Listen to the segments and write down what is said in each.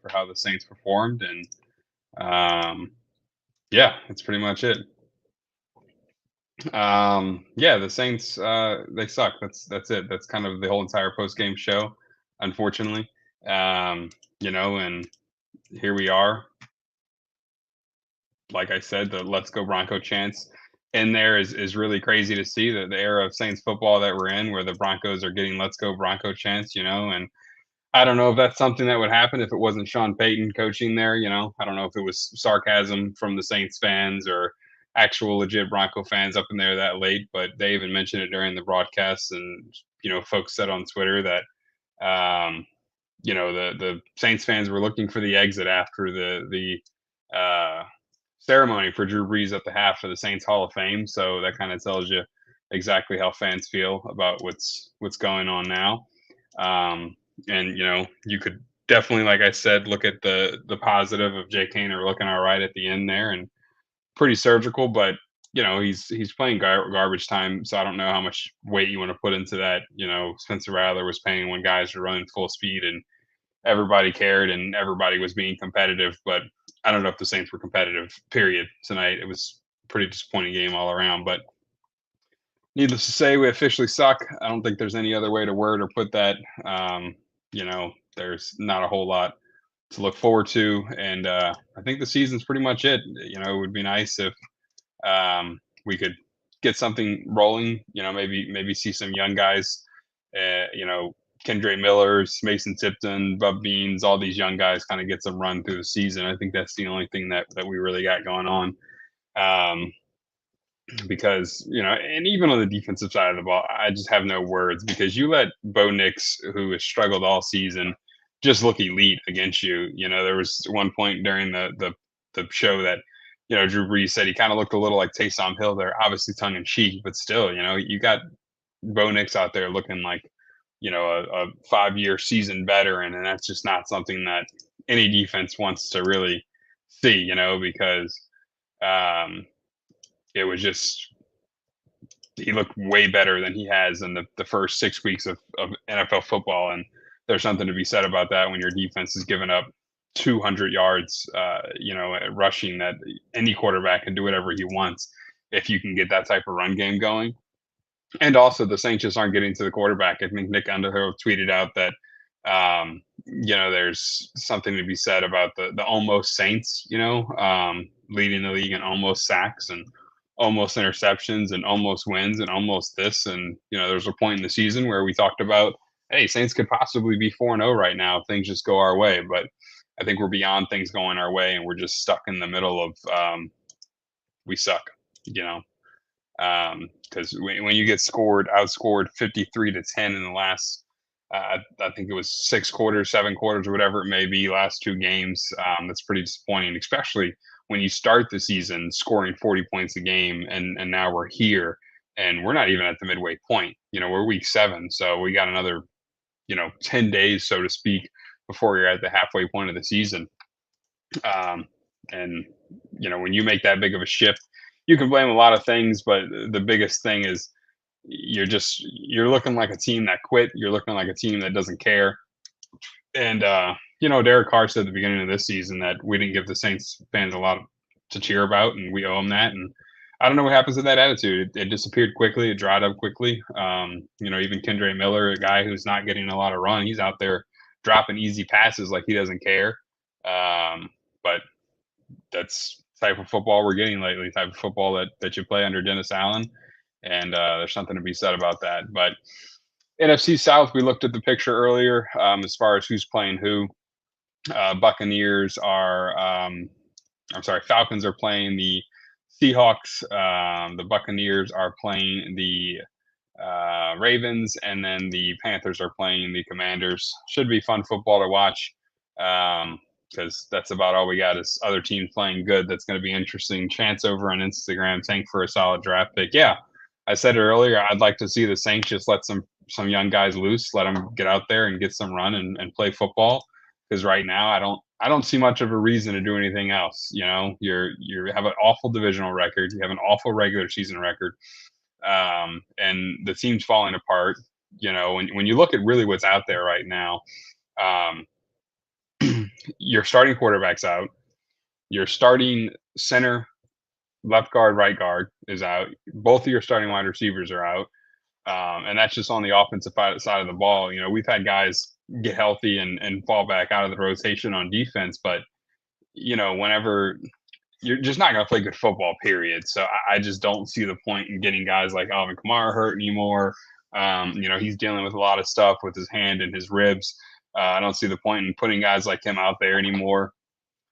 for how the Saints performed, and yeah, that's pretty much it. Yeah, the Saints, they suck. That's it. That's kind of the whole entire post game show, unfortunately. Um, and here we are. Like I said, the "Let's Go Bronco" chants in there is really crazy to see the era of Saints football that we're in, where the Broncos are getting "Let's Go Bronco" chants. And I don't know if that's something that would happen if it wasn't Sean Payton coaching there. I don't know if it was sarcasm from the Saints fans or actual legit Bronco fans up in there that late, but they even mentioned it during the broadcast. And, folks said on Twitter that, um, the Saints fans were looking for the exit after the ceremony for Drew Brees at the half of the Saints Hall of Fame. So that kind of tells you exactly how fans feel about what's going on now. Um, and you could definitely, like I said, look at the positive of Jay Kaner looking all right at the end there, and pretty surgical, but he's playing garbage time, so I don't know how much weight you want to put into that. Spencer Rattler was playing when guys were running full speed and everybody cared and everybody was being competitive, but I don't know if the Saints were competitive, period, tonight. It was a pretty disappointing game all around, but needless to say, we officially suck. I don't think there's any other way to word or put that. There's not a whole lot to look forward to, and I think the season's pretty much it. It would be nice if we could get something rolling. Maybe see some young guys. Kendre Millers, Mason Tipton, Bub Beans, all these young guys kind of get some run through the season. I think that's the only thing that we really got going on. Because and even on the defensive side of the ball, I just have no words, because you let Bo Nix, who has struggled all season, just look elite against you. There was one point during the show that Drew Brees said he kind of looked a little like Taysom Hill there, obviously tongue in cheek, but still, you got Bo Nix out there looking like a 5-year season veteran, and that's just not something that any defense wants to really see. Because um, it was just he looked way better than he has in the first 6 weeks of NFL football. And there's something to be said about that when your defense is giving up 200 yards, rushing, that any quarterback can do whatever he wants if you can get that type of run game going. And also, the Saints just aren't getting to the quarterback. I think Nick Underhill tweeted out that, there's something to be said about the almost Saints, leading the league in almost sacks and almost interceptions and almost wins and almost this. And, there's a point in the season where we talked about, hey, Saints could possibly be 4-0 right now if things just go our way. But I think we're beyond things going our way, and we're just stuck in the middle of we suck, you know because when you get outscored 53-10 in the last, I think it was 6 quarters, 7 quarters, or whatever it may be, last 2 games, that's pretty disappointing, especially when you start the season scoring 40 points a game, and now we're here, and we're not even at the midway point. We're week 7, so we got another 10 days, so to speak, before you're at the halfway point of the season. And when you make that big of a shift, you can blame a lot of things, but the biggest thing is you're looking like a team that quit. You're looking like a team that doesn't care. And Derek Carr said at the beginning of this season that we didn't give the Saints fans a lot to cheer about, and we owe them that. And I don't know what happens to that attitude. It disappeared quickly. It dried up quickly. Even Kendre Miller, a guy who's not getting a lot of run, he's out there dropping easy passes like he doesn't care. But that's type of football we're getting lately, type of football that you play under Dennis Allen. And there's something to be said about that. But NFC South, we looked at the picture earlier as far as who's playing who. Buccaneers are, I'm sorry, Falcons are playing the Seahawks. The Buccaneers are playing the Ravens, and then the Panthers are playing the Commanders. Should be fun football to watch. Because that's about all we got is other teams playing good. That's going to be interesting. Chance over on Instagram, tank for a solid draft pick. Yeah, I said it earlier. I'd like to see the Saints just let some young guys loose, let them get out there and get some run and play football. Because right now, I don't see much of a reason to do anything else. You have an awful divisional record. You have an awful regular season record, and the team's falling apart. When you look at really what's out there right now. Your starting quarterback's out. Your starting center, left guard, right guard is out. Both of your starting wide receivers are out. And that's just on the offensive side of the ball. You know, we've had guys get healthy and fall back out of the rotation on defense, but you know, whenever you're just not going to play good football, period. So I just don't see the point in getting guys like Alvin Kamara hurt anymore. You know, he's dealing with a lot of stuff with his hand and his ribs. I don't see the point in putting guys like him out there anymore.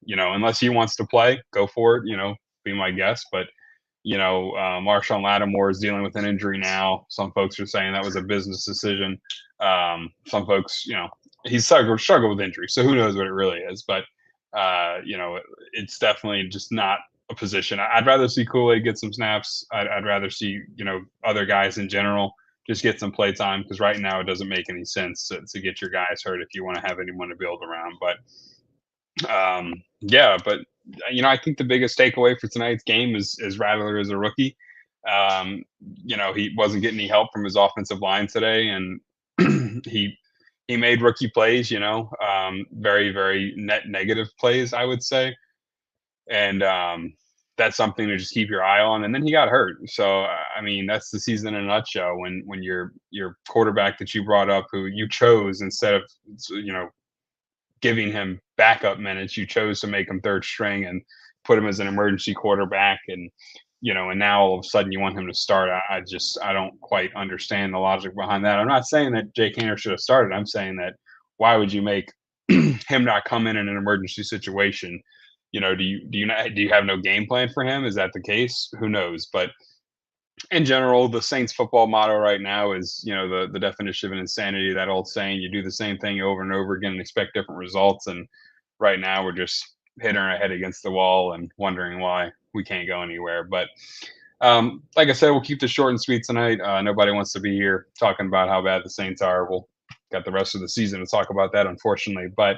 You know, unless he wants to play, go for it. You know, be my guest. But you know, Marshawn Lattimore is dealing with an injury now. Some folks are saying that was a business decision. Some folks, you know, he's struggled with injury, so who knows what it really is. But you know, it's definitely just not a position. I'd rather see Kool-Aid get some snaps. I'd rather see, you know, other guys in general just get some play time, because right now it doesn't make any sense to get your guys hurt if you want to have anyone to build around. But yeah, but you know, I think the biggest takeaway for tonight's game is Rattler is a rookie. Um, you know, he wasn't getting any help from his offensive line today, and he he made rookie plays. You know, very very net negative plays, I would say, and that's something to just keep your eye on. And then he got hurt, so I mean, that's the season in a nutshell. When your quarterback that you brought up, who you chose instead of, you know, giving him backup minutes, you chose to make him third string and put him as an emergency quarterback. And, you know, and now all of a sudden you want him to start. I don't quite understand the logic behind that. I'm not saying that Jake Haener should have started. I'm saying that why would you make him not come in an emergency situation? You know, do you have no game plan for him? Is that the case? Who knows? But in general, the Saints football motto right now is, you know, the definition of insanity. That old saying, you do the same thing over and over again and expect different results. And right now, we're just hitting our head against the wall and wondering why we can't go anywhere. But like I said, we'll keep this short and sweet tonight. Nobody wants to be here talking about how bad the Saints are. We'll got the rest of the season to talk about that, unfortunately. But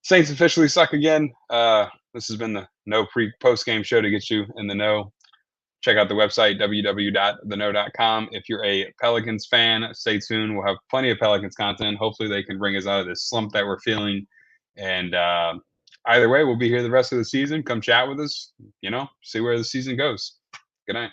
Saints officially suck again. This has been the no post game show to get you in the know. Check out the website, www.theknow.com. If you're a Pelicans fan, stay tuned. We'll have plenty of Pelicans content. Hopefully they can bring us out of this slump that we're feeling. And either way, we'll be here the rest of the season. Come chat with us, you know, see where the season goes. Good night.